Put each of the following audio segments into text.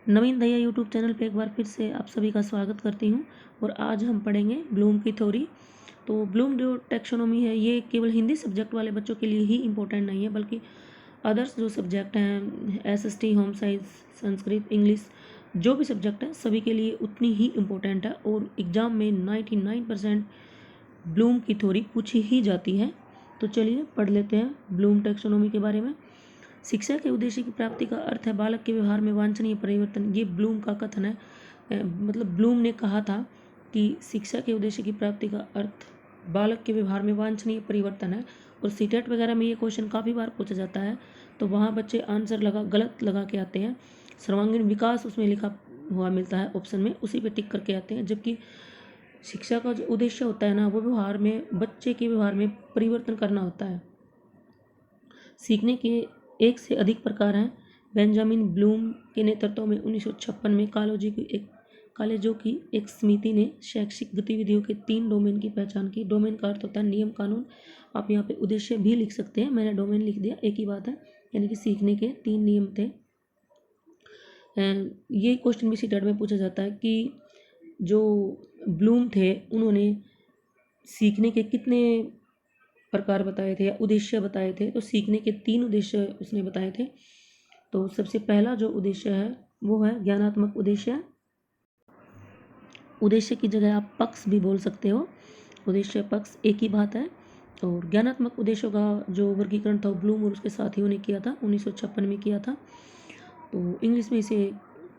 नवीन दया YouTube channel पे एक बार फिर से आप सभी का स्वागत करती हूँ। और आज हम पढ़ेंगे ब्लूम की थ्योरी। तो ब्लूम जो टैक्सोनॉमी है ये केवल हिंदी सब्जेक्ट वाले बच्चों के लिए ही इम्पोर्टेंट नहीं है, बल्कि अदर्स जो सब्जेक्ट हैं SST, home science, Sanskrit, English, जो भी सब्जेक्ट है सभी के लिए उतनी ही इम्पोर्टेंट है। और एग्ज़ाम में 99% ब्लूम की थ्योरी पूछी ही जाती है। तो चलिए पढ़ लेते हैं ब्लूम टैक्सोनॉमी के बारे में। शिक्षा के उद्देश्य की प्राप्ति का अर्थ है बालक के व्यवहार में वांछनीय परिवर्तन। ये ब्लूम का कथन है। मतलब ब्लूम ने कहा था कि शिक्षा के उद्देश्य की प्राप्ति का अर्थ बालक के व्यवहार में वांछनीय परिवर्तन है। और सीटेट वगैरह में ये क्वेश्चन काफ़ी बार पूछा जाता है, तो वहाँ बच्चे आंसर गलत लगा के आते हैं। सर्वांगीण विकास उसमें लिखा हुआ मिलता है ऑप्शन में, उसी पे टिक करके आते हैं। जबकि शिक्षा का जो उद्देश्य होता है ना, वो व्यवहार में, बच्चे के व्यवहार में परिवर्तन करना होता है। सीखने के एक से अधिक प्रकार हैं। बेंजामिन ब्लूम के नेतृत्व में 1956 में कॉलेजों की एक समिति ने शैक्षिक गतिविधियों के 3 डोमेन की पहचान की। डोमेन का अर्थ होता है नियम कानून। आप यहाँ पे उद्देश्य भी लिख सकते हैं, मैंने डोमेन लिख दिया, एक ही बात है। यानी कि सीखने के 3 नियम थे। ये क्वेश्चन भी सीटेट में पूछा जाता है कि जो ब्लूम थे उन्होंने सीखने के कितने प्रकार बताए थे या उद्देश्य बताए थे। तो सीखने के 3 उद्देश्य उसने बताए थे। तो सबसे पहला जो उद्देश्य है वो है ज्ञानात्मक उद्देश्य। उद्देश्य की जगह आप पक्ष भी बोल सकते हो, उद्देश्य पक्ष एक ही बात है। और ज्ञानात्मक उद्देश्यों का जो वर्गीकरण था ब्लूम और उसके साथियों ने किया था, 1956 में किया था। तो इंग्लिश में इसे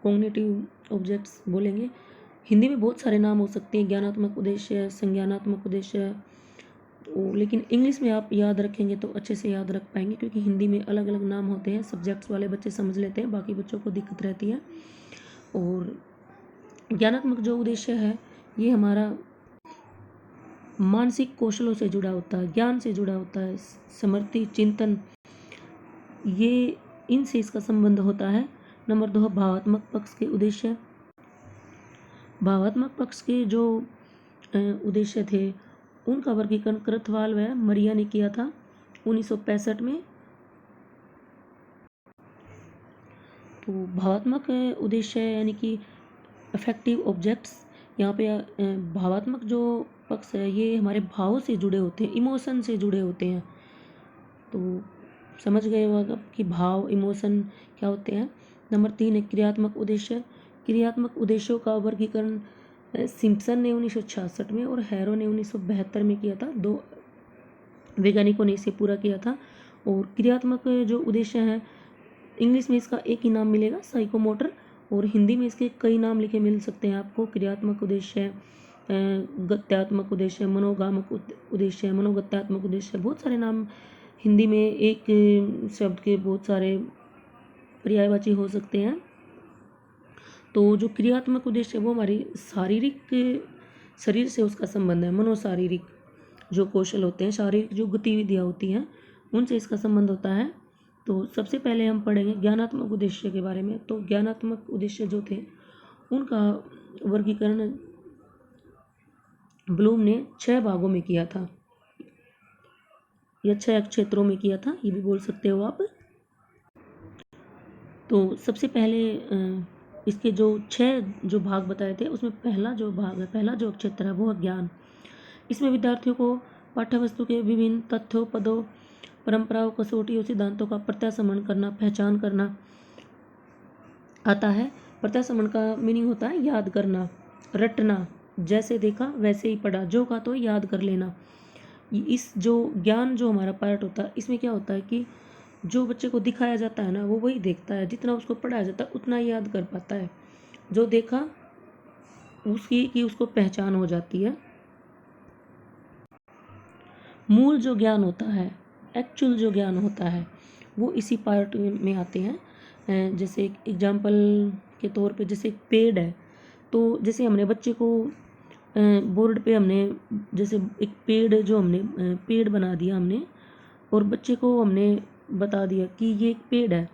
कॉग्निटिव ऑब्जेक्ट्स बोलेंगे। हिंदी में बहुत सारे नाम हो सकते हैं, ज्ञानात्मक उद्देश्य, संज्ञानात्मक उद्देश्य। लेकिन इंग्लिश में आप याद रखेंगे तो अच्छे से याद रख पाएंगे, क्योंकि हिंदी में अलग अलग नाम होते हैं। सब्जेक्ट्स वाले बच्चे समझ लेते हैं, बाकी बच्चों को दिक्कत रहती है। और ज्ञानात्मक जो उद्देश्य है ये हमारा मानसिक कौशलों से जुड़ा होता है, ज्ञान से जुड़ा होता है, स्मृति, चिंतन, ये इनसे इसका संबंध होता है। नंबर 2, भावात्मक पक्ष के उद्देश्य। भावात्मक पक्ष के जो उद्देश्य थे उनका वर्गीकरण क्रथवाल व मरिया ने किया था 1965 में। तो भावात्मक उद्देश्य यानी कि अफेक्टिव ऑब्जेक्ट्स, यहाँ पे भावात्मक जो पक्ष है ये हमारे भावों से जुड़े होते हैं, इमोशन से जुड़े होते हैं। तो समझ गए होगा कि भाव, इमोशन क्या होते हैं। नंबर 3 है क्रियात्मक उद्देश्य। क्रियात्मक उद्देश्यों का वर्गीकरण सिम्पसन ने 1966 में और हैरो ने 1972 में किया था। 2 वैज्ञानिकों ने इसे पूरा किया था। और क्रियात्मक जो उद्देश्य हैं, इंग्लिश में इसका एक ही नाम मिलेगा, साइकोमोटर। और हिंदी में इसके कई नाम लिखे मिल सकते हैं आपको। क्रियात्मक उद्देश्य, गत्यात्मक उद्देश्य, मनोगामक उद्देश्य, मनोगत्यात्मक उद्देश्य, बहुत सारे नाम हिंदी में एक शब्द के बहुत सारे पर्यायवाची हो सकते हैं। तो जो क्रियात्मक उद्देश्य है वो हमारी शरीर से उसका संबंध है। मनोशारीरिक जो कौशल होते हैं, शारीरिक जो गतिविधियाँ होती हैं, उनसे इसका संबंध होता है। तो सबसे पहले हम पढ़ेंगे ज्ञानात्मक उद्देश्य के बारे में। तो ज्ञानात्मक उद्देश्य जो थे उनका वर्गीकरण ब्लूम ने 6 भागों में किया था या 6 क्षेत्रों में किया था, ये भी बोल सकते हो आप। तो सबसे पहले इसके जो 6 जो भाग बताए थे उसमें पहला जो भाग है, पहला जो क्षेत्र है वो है ज्ञान। इसमें विद्यार्थियों को पाठ्यवस्तु के विभिन्न तथ्यों, पदों, परंपराओं, कसौटियों, सिद्धांतों का प्रत्याशमन करना, पहचान करना आता है। प्रत्याशमन का मीनिंग होता है याद करना, रटना, जैसे देखा वैसे ही पढ़ा, जो कहा तो याद कर लेना। इस जो ज्ञान जो हमारा पार्ट होता है इसमें क्या होता है कि जो बच्चे को दिखाया जाता है ना वो वही देखता है, जितना उसको पढ़ाया जाता है उतना ही याद कर पाता है। जो देखा उसकी की उसको पहचान हो जाती है। मूल जो ज्ञान होता है, एक्चुअल जो ज्ञान होता है, वो इसी पार्ट में आते हैं। जैसे एक एग्जाम्पल के तौर पे, जैसे एक पेड़ है, तो जैसे हमने बच्चे को बोर्ड पे हमने जैसे एक पेड़ जो हमने पेड़ बना दिया हमने, और बच्चे को हमने बता दिया कि ये एक पेड़ है,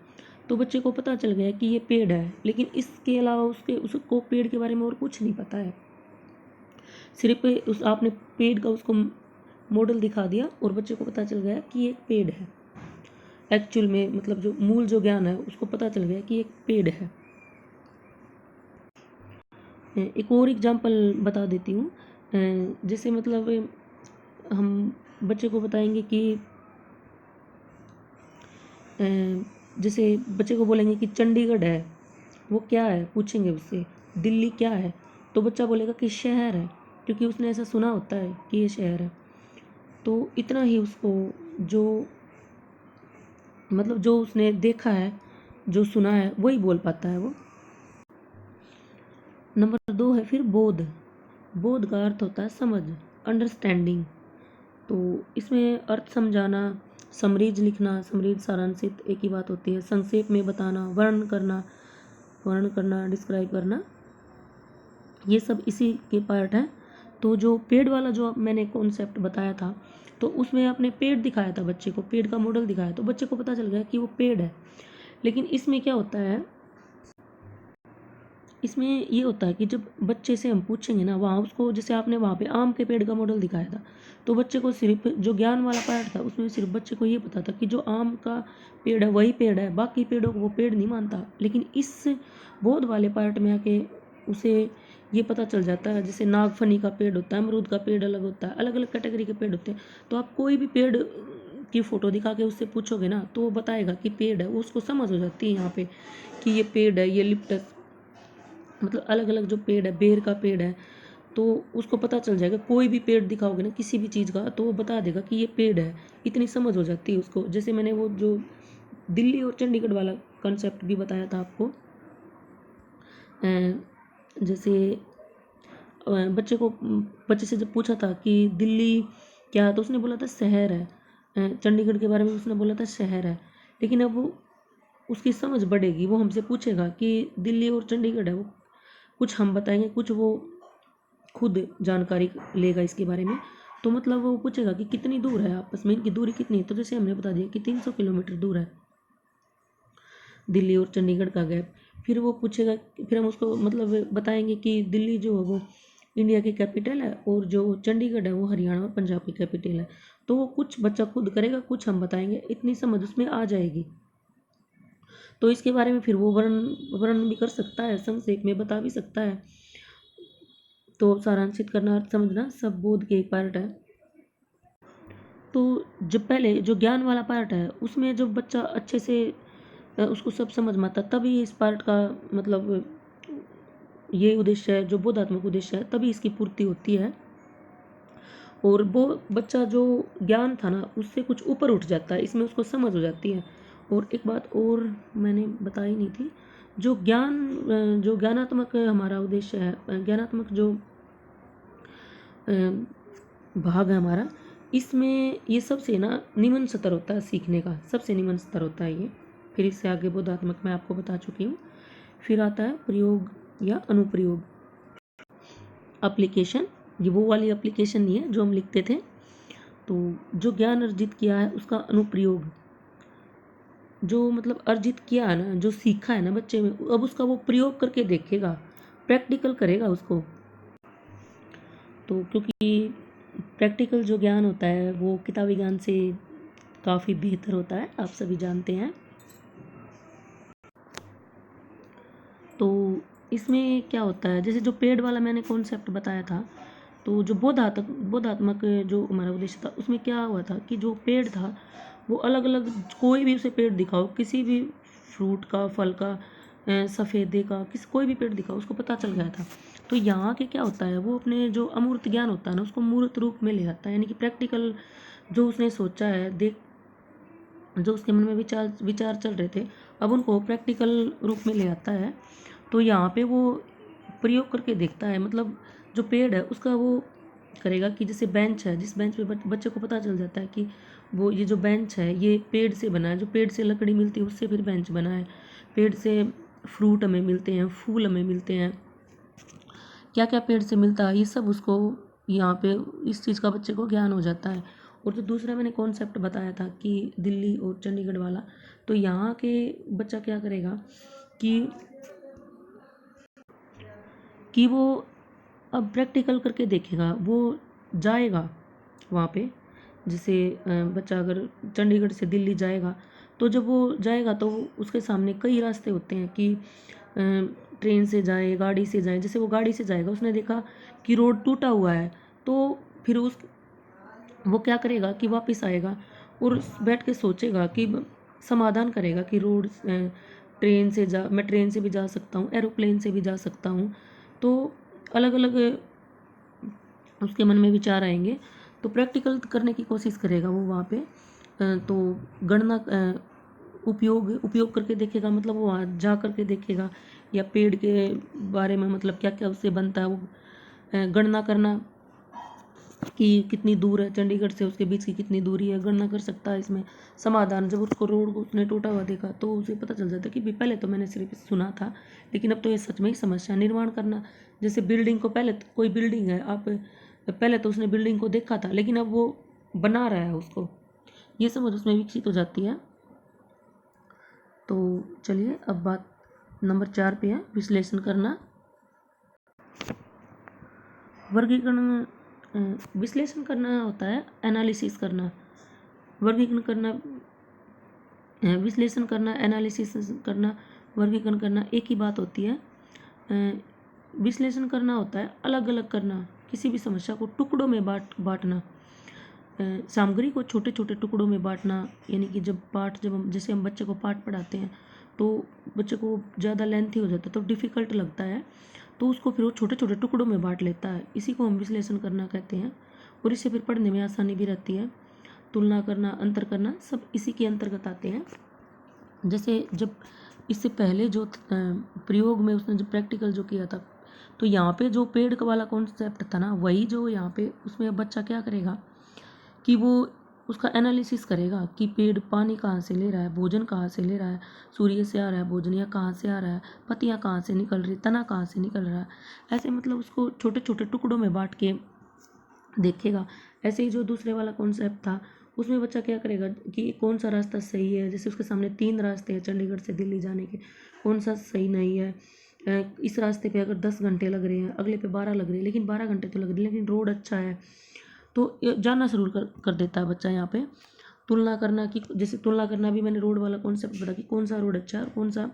तो बच्चे को पता चल गया कि ये पेड़ है। लेकिन इसके अलावा उसको पेड़ के बारे में और कुछ नहीं पता है। सिर्फ आपने पेड़ का उसको मॉडल दिखा दिया और बच्चे को पता चल गया कि ये एक पेड़ है। एक्चुअल में मतलब जो मूल जो ज्ञान है उसको पता चल गया कि एक पेड़ है। एक और एग्जांपल बता देती हूँ। जैसे मतलब हम बच्चे को बताएंगे कि जैसे बच्चे को बोलेंगे कि चंडीगढ़ है, वो क्या है, पूछेंगे उससे दिल्ली क्या है, तो बच्चा बोलेगा कि शहर है, क्योंकि उसने ऐसा सुना होता है कि ये शहर है। तो इतना ही उसको जो मतलब जो उसने देखा है, जो सुना है, वही बोल पाता है वो। नंबर 2 है फिर बोध। बोध का अर्थ होता है समझ, अंडरस्टैंडिंग। तो इसमें अर्थ समझाना, समरीज लिखना, समरीज सारांशित एक ही बात होती है, संक्षेप में बताना, वर्णन करना, डिस्क्राइब करना, ये सब इसी के पार्ट हैं। तो जो पेड़ वाला जो मैंने कॉन्सेप्ट बताया था, तो उसमें आपने पेड़ दिखाया था बच्चे को, पेड़ का मॉडल दिखाया, तो बच्चे को पता चल गया कि वो पेड़ है। लेकिन इसमें क्या होता है, इसमें ये होता है कि जब बच्चे से हम पूछेंगे ना, वहाँ उसको, जैसे आपने वहाँ पे आम के पेड़ का मॉडल दिखाया था, तो बच्चे को सिर्फ जो ज्ञान वाला पार्ट था उसमें सिर्फ बच्चे को ये पता था कि जो आम का पेड़ है वही पेड़ है, बाकी पेड़ों को वो पेड़ नहीं मानता। लेकिन इस बोध वाले पार्ट में आके उसे ये पता चल जाता है, जैसे नागफनी का पेड़ होता है, अमरूद का पेड़ अलग होता है, अलग अलग कैटेगरी के पेड़ होते हैं। तो आप कोई भी पेड़ की फ़ोटो दिखा के उससे पूछोगे ना, तो वो बताएगा कि पेड़ है, उसको समझ हो जाती है यहाँ पे कि ये पेड़ है, ये लिप्टस, मतलब अलग अलग जो पेड़ है, बेर का पेड़ है, तो उसको पता चल जाएगा। कोई भी पेड़ दिखाओगे ना किसी भी चीज़ का, तो वो बता देगा कि ये पेड़ है, इतनी समझ हो जाती है उसको। जैसे मैंने वो जो दिल्ली और चंडीगढ़ वाला कंसेप्ट भी बताया था आपको, जैसे बच्चे से जब पूछा था कि दिल्ली क्या है, तो उसने बोला था शहर है। चंडीगढ़ के बारे में उसने बोला था शहर है। लेकिन अब उसकी समझ बढ़ेगी, वो हमसे पूछेगा कि दिल्ली और चंडीगढ़ है, वो कुछ हम बताएंगे, कुछ वो खुद जानकारी लेगा इसके बारे में। तो मतलब वो पूछेगा कि कितनी दूर है आपस में, इनकी दूरी कितनी है, तो जैसे हमने बता दिया कि 300 किलोमीटर दूर है दिल्ली और चंडीगढ़ का गैप। फिर वो पूछेगा, फिर हम उसको मतलब बताएंगे कि दिल्ली जो है वो इंडिया की कैपिटल है, और जो चंडीगढ़ है वो हरियाणा और पंजाब की कैपिटल है। तो वो कुछ बच्चा खुद करेगा, कुछ हम बताएंगे, इतनी समझ उसमें आ जाएगी। तो इसके बारे में फिर वो वर्णन भी कर सकता है, संक्षेप में बता भी सकता है। तो सारांशित करना, अर्थ समझना, सब बोध के एक पार्ट है। तो जब पहले जो ज्ञान वाला पार्ट है उसमें जब बच्चा अच्छे से उसको सब समझ में आता, तभी इस पार्ट का मतलब ये उद्देश्य है, जो बोधात्मक उद्देश्य है, तभी इसकी पूर्ति होती है। और वो बच्चा जो ज्ञान था ना उससे कुछ ऊपर उठ जाता है, इसमें उसको समझ हो जाती है। और एक बात और मैंने बताई नहीं थी, जो जो ज्ञानात्मक हमारा उद्देश्य है, ज्ञानात्मक जो भाग है हमारा, इसमें ये सबसे ना निम्न स्तर होता है सीखने का, सबसे निम्न स्तर होता है ये। फिर इससे आगे बोधात्मक मैं आपको बता चुकी हूँ। फिर आता है प्रयोग या अनुप्रयोग, एप्लीकेशन। ये वो वाली एप्लीकेशन नहीं है जो हम लिखते थे। तो जो ज्ञान अर्जित किया है उसका अनुप्रयोग, जो मतलब अर्जित किया है ना, जो सीखा है ना बच्चे में, अब उसका वो प्रयोग करके देखेगा, प्रैक्टिकल करेगा उसको। तो क्योंकि प्रैक्टिकल जो ज्ञान होता है वो किताबी ज्ञान से काफ़ी बेहतर होता है, आप सभी जानते हैं। तो इसमें क्या होता है, जैसे जो पेड़ वाला मैंने कॉन्सेप्ट बताया था, तो जो बोधात्मक जो हमारा उद्देश्य था, उसमें क्या हुआ था कि जो पेड़ था वो अलग अलग, कोई भी उसे पेड़ दिखाओ, किसी भी फ्रूट का, फल का, सफ़ेदे का, कोई भी पेड़ दिखाओ, उसको पता चल गया था। तो यहाँ के क्या होता है, वो अपने जो अमूर्त ज्ञान होता है ना उसको मूर्त रूप में ले आता है, यानी कि प्रैक्टिकल जो उसने सोचा है, जो उसके मन में विचार चल रहे थे, अब उनको प्रैक्टिकल रूप में ले आता है। तो यहाँ पे वो प्रयोग करके देखता है, मतलब जो पेड़ है उसका वो करेगा कि जैसे बेंच है, जिस बेंच पे बच्चे को पता चल जाता है कि वो ये जो बेंच है ये पेड़ से बना है, जो पेड़ से लकड़ी मिलती है उससे फिर बेंच बना है, पेड़ से फ्रूट हमें मिलते हैं, फूल हमें मिलते हैं, क्या क्या पेड़ से मिलता है, ये सब उसको यहाँ पे इस चीज़ का बच्चे को ज्ञान हो जाता है। और जो दूसरा मैंने कॉन्सेप्ट बताया था कि दिल्ली और चंडीगढ़ वाला, तो यहाँ के बच्चा क्या करेगा कि वो अब प्रैक्टिकल करके देखेगा, वो जाएगा वहाँ पे। जैसे बच्चा अगर चंडीगढ़ से दिल्ली जाएगा, तो जब वो जाएगा तो उसके सामने कई रास्ते होते हैं कि ट्रेन से जाए, गाड़ी से जाए। जैसे वो गाड़ी से जाएगा, उसने देखा कि रोड टूटा हुआ है, तो फिर वो क्या करेगा कि वापस आएगा और बैठ के सोचेगा कि समाधान करेगा कि मैं ट्रेन से भी जा सकता हूँ, एरोप्लेन से भी जा सकता हूँ। तो अलग अलग उसके मन में विचार आएंगे, तो प्रैक्टिकल करने की कोशिश करेगा वो वहाँ पे। तो गणना उपयोग करके देखेगा, मतलब वो वहाँ जा करके देखेगा, या पेड़ के बारे में मतलब क्या क्या उससे बनता है वो गणना करना कि कितनी दूर है चंडीगढ़ से उसके बीच की कितनी दूरी है, गणना कर सकता है इसमें। समाधान, जब उसको रोड को उसने टूटा हुआ देखा तो उसे पता चल जाता है कि भी पहले तो मैंने सिर्फ सुना था, लेकिन अब तो ये सच में ही समस्या। निर्माण करना, जैसे बिल्डिंग को, पहले कोई बिल्डिंग है, आप पहले तो उसने बिल्डिंग को देखा था, लेकिन अब वो बना रहा है उसको, ये समझ उसमें विकसित हो जाती है। तो चलिए अब बात नंबर 4 पे है, विश्लेषण करना। वर्गीकरण, विश्लेषण करना होता है एनालिसिस करना। वर्गीकरण करना, विश्लेषण करना, एनालिसिस करना, वर्गीकरण करना एक ही बात होती है। विश्लेषण करना होता है अलग अलग करना, किसी भी समस्या को टुकड़ों में बांटना, सामग्री को छोटे छोटे टुकड़ों में बांटना। यानी कि जब जैसे हम बच्चे को पाठ पढ़ाते हैं तो बच्चे को ज़्यादा लेंथी हो जाता है, तो डिफ़िकल्ट लगता है, तो उसको फिर वो छोटे छोटे टुकड़ों में बांट लेता है। इसी को हम विश्लेषण करना कहते हैं, और इससे फिर पढ़ने में आसानी भी रहती है। तुलना करना, अंतर करना, सब इसी के अंतर्गत आते हैं। जैसे जब इससे पहले जो प्रयोग में उसने जब प्रैक्टिकल जो किया था, तो यहाँ पे जो पेड़ का वाला कॉन्सेप्ट था ना, वही जो यहाँ पे उसमें बच्चा क्या करेगा कि वो उसका एनालिसिस करेगा कि पेड़ पानी कहाँ से ले रहा है, भोजन कहाँ से ले रहा है, सूर्य से आ रहा है भोजन, या कहाँ से आ रहा है, पत्तियाँ कहाँ से निकल रही, तना कहाँ से निकल रहा है। ऐसे मतलब उसको छोटे छोटे टुकड़ों में बांट के देखेगा। ऐसे ही जो दूसरे वाला कॉन्सेप्ट था, उसमें बच्चा क्या करेगा कि कौन सा रास्ता सही है। जैसे उसके सामने 3 रास्ते हैं चंडीगढ़ से दिल्ली जाने के, कौन सा सही नहीं है। इस रास्ते पे अगर 10 घंटे लग रहे हैं, अगले पे 12 लग रहे हैं, लेकिन 12 घंटे तो लग रहे हैं, लेकिन रोड अच्छा है, तो जानना शुरू कर देता है बच्चा। यहाँ पे तुलना करना, कि जैसे तुलना करना भी मैंने रोड वाला कॉन्सेप्ट बताया कि कौन सा रोड अच्छा है और कौन सा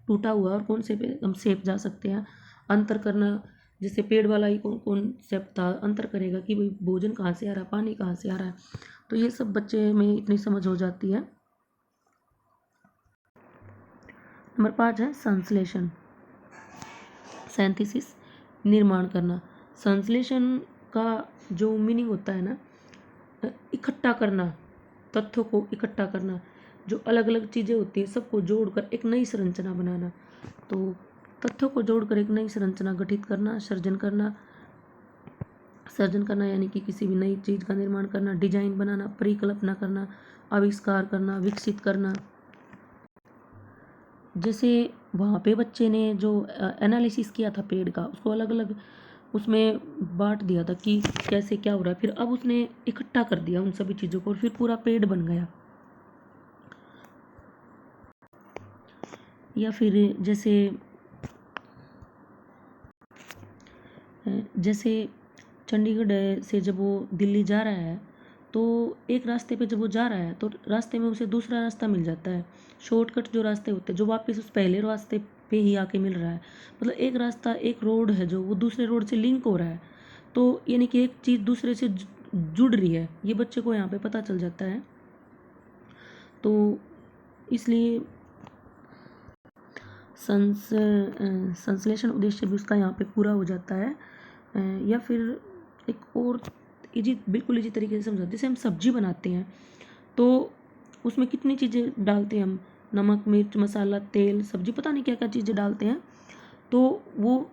टूटा हुआ है और कौन से पे हम सेफ जा सकते हैं। अंतर करना, जैसे पेड़ वाला ही कॉन्सेप्ट था, अंतर करेगा कि भाई भोजन कहाँ से आ रहा है, पानी कहाँ से आ रहा है। तो ये सब बच्चे में इतनी समझ हो जाती है। नंबर 5 है संश्लेषण, सिंथेसिस, निर्माण करना। संश्लेषण का जो मीनिंग होता है ना, इकट्ठा करना, तथ्यों को इकट्ठा करना, जो अलग अलग चीज़ें होती हैं सबको जोड़कर एक नई संरचना बनाना। तो तथ्यों को जोड़कर एक नई संरचना गठित करना, सृजन करना यानी कि किसी भी नई चीज़ का निर्माण करना, डिजाइन बनाना, परिकल्पना करना, आविष्कार करना, विकसित करना। जैसे वहाँ पे बच्चे ने जो एनालिसिस किया था पेड़ का, उसको अलग अलग उसमें बांट दिया था कि कैसे क्या हो रहा है, फिर अब उसने इकट्ठा कर दिया उन सभी चीज़ों को और फिर पूरा पेड़ बन गया। या फिर जैसे चंडीगढ़ से जब वो दिल्ली जा रहा है, तो एक रास्ते पे जब वो जा रहा है तो रास्ते में उसे दूसरा रास्ता मिल जाता है। शॉर्टकट जो रास्ते होते हैं जो वापस उस पहले रास्ते पे ही आके मिल रहा है, मतलब एक रास्ता, एक रोड है जो वो दूसरे रोड से लिंक हो रहा है। तो यानी कि एक चीज़ दूसरे से जुड़ रही है, ये बच्चे को यहाँ पे पता चल जाता है। तो इसलिए संश्लेषण उद्देश्य भी उसका यहाँ पे पूरा हो जाता है। या फिर एक और बिल्कुल इजी तरीके से समझा, जैसे हम सब्जी बनाते हैं तो उसमें कितनी चीज़ें डालते हैं हम, नमक, मिर्च, मसाला, तेल, सब्जी, पता नहीं क्या क्या चीज़ें डालते हैं। तो वो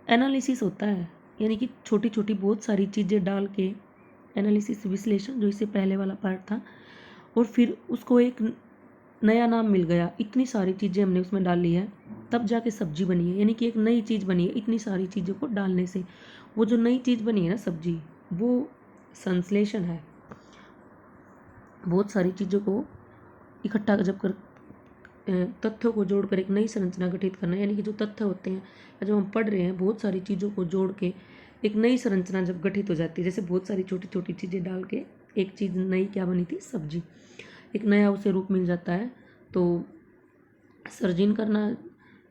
एनालिसिस होता है, यानी कि छोटी छोटी बहुत सारी चीज़ें डाल के एनालिसिस, विश्लेषण, जो इससे पहले वाला पार्ट था, और फिर उसको एक नया नाम मिल गया, इतनी सारी चीज़ें हमने उसमें डाली है तब जाके सब्जी बनी है, यानी कि एक नई चीज़ बनी है इतनी सारी चीज़ों को डालने से। वो जो नई चीज़ बनी है ना सब्जी, वो संश्लेषण है। बहुत सारी चीज़ों को इकट्ठा जब कर तथ्यों को जोड़कर एक नई संरचना गठित करना, यानी कि जो तथ्य होते हैं या जो हम पढ़ रहे हैं, बहुत सारी चीज़ों को जोड़ के एक नई संरचना जब गठित हो जाती है, जैसे बहुत सारी छोटी छोटी चीज़ें डाल के एक चीज़ नई क्या बनी थी, सब्जी, एक नया उसे रूप मिल जाता है। तो सृजन करना,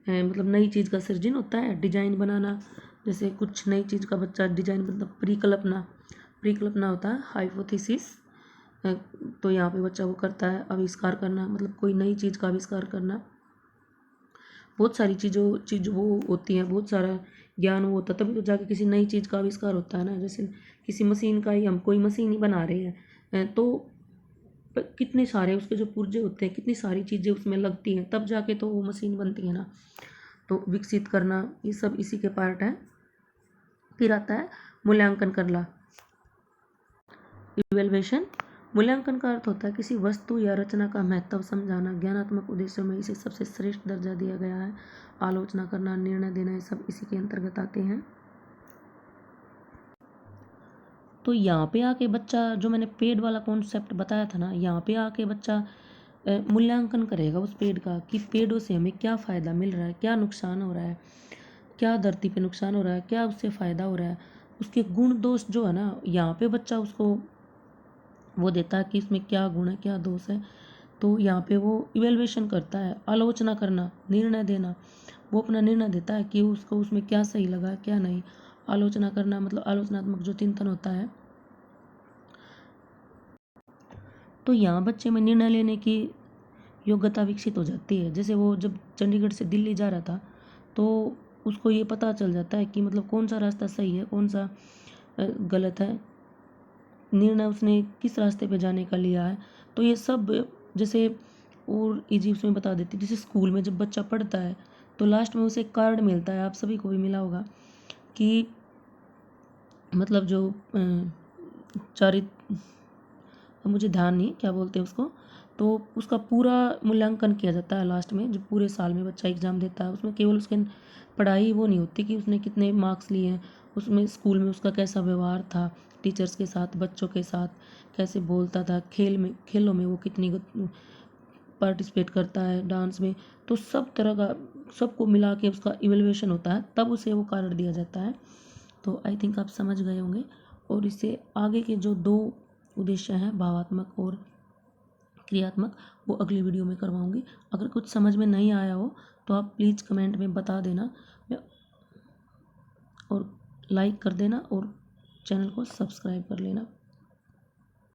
मतलब नई चीज़ का सृजन होता है, डिजाइन बनाना, जैसे कुछ नई चीज़ का बच्चा डिजाइन मतलब परिकल्पना होता है, हाइपोथेसिस। तो यहाँ पे बच्चा वो करता है आविष्कार करना, मतलब कोई नई चीज़ का आविष्कार करना। बहुत सारी चीज़ वो होती हैं, बहुत सारा ज्ञान वो होता है, तभी तो जाके किसी नई चीज़ का आविष्कार होता है ना। जैसे किसी मशीन का ही, हम कोई मशीन ही बना रहे हैं तो कितने सारे उसके जो पुर्जे होते हैं, कितनी सारी चीज़ें उसमें लगती हैं, तब जाके तो वो मशीन बनती है ना। तो विकसित करना, ये सब इसी के पार्ट हैं। फिर आता है मूल्यांकन करना, इवेल्युएशन। मूल्यांकन का अर्थ होता है किसी वस्तु या रचना का महत्व समझाना, ज्ञानात्मक उद्देश्यों में इसे सबसे श्रेष्ठ दर्जा दिया गया है, आलोचना करना, निर्णय देना, ये सब इसी के अंतर्गत आते हैं। तो यहाँ पे आके बच्चा, जो मैंने पेड़ वाला कॉन्सेप्ट बताया था ना, यहाँ पे आके बच्चा मूल्यांकन करेगा उस पेड़ का कि पेड़ों से हमें क्या फ़ायदा मिल रहा है, क्या नुकसान हो रहा है, क्या धरती पे नुकसान हो रहा है, क्या उससे फ़ायदा हो रहा है, उसके गुण दोष जो है ना, यहाँ पे बच्चा उसको वो देता है कि इसमें क्या गुण है, क्या दोष है। तो यहाँ पे वो इवेल्युएशन करता है, आलोचना करना, निर्णय देना, वो अपना निर्णय देता है कि उसको उसमें क्या सही लगा क्या नहीं। आलोचना करना मतलब आलोचनात्मक जो चिंतन होता है। तो यहाँ बच्चे में निर्णय लेने की योग्यता विकसित हो जाती है। जैसे वो जब चंडीगढ़ से दिल्ली जा रहा था तो उसको ये पता चल जाता है कि मतलब कौन सा रास्ता सही है, कौन सा गलत है, निर्णय उसने किस रास्ते पे जाने का लिया है। तो ये सब जैसे और इजी उसमें बता देती है। जैसे स्कूल में जब बच्चा पढ़ता है तो लास्ट में उसे एक कार्ड मिलता है, आप सभी को भी मिला होगा, कि मतलब जो चारित, मुझे ध्यान नहीं क्या बोलते हैं उसको, तो उसका पूरा मूल्यांकन किया जाता है लास्ट में। जब पूरे साल में बच्चा एग्ज़ाम देता है, उसमें केवल उसके पढ़ाई वो नहीं होती कि उसने कितने मार्क्स लिए हैं, उसमें स्कूल में उसका कैसा व्यवहार था टीचर्स के साथ, बच्चों के साथ कैसे बोलता था, खेलों में वो कितनी पार्टिसिपेट करता है, डांस में। तो सब तरह का सबको मिला के उसका इवेल्युएशन होता है, तब उसे वो कार्ड दिया जाता है। तो आई थिंक आप समझ गए होंगे। और इससे आगे के जो 2 उद्देश्य हैं, भावात्मक और क्रियात्मक, वो अगली वीडियो में करवाऊंगी। अगर कुछ समझ में नहीं आया हो तो आप प्लीज़ कमेंट में बता देना, और लाइक कर देना और चैनल को सब्सक्राइब कर लेना।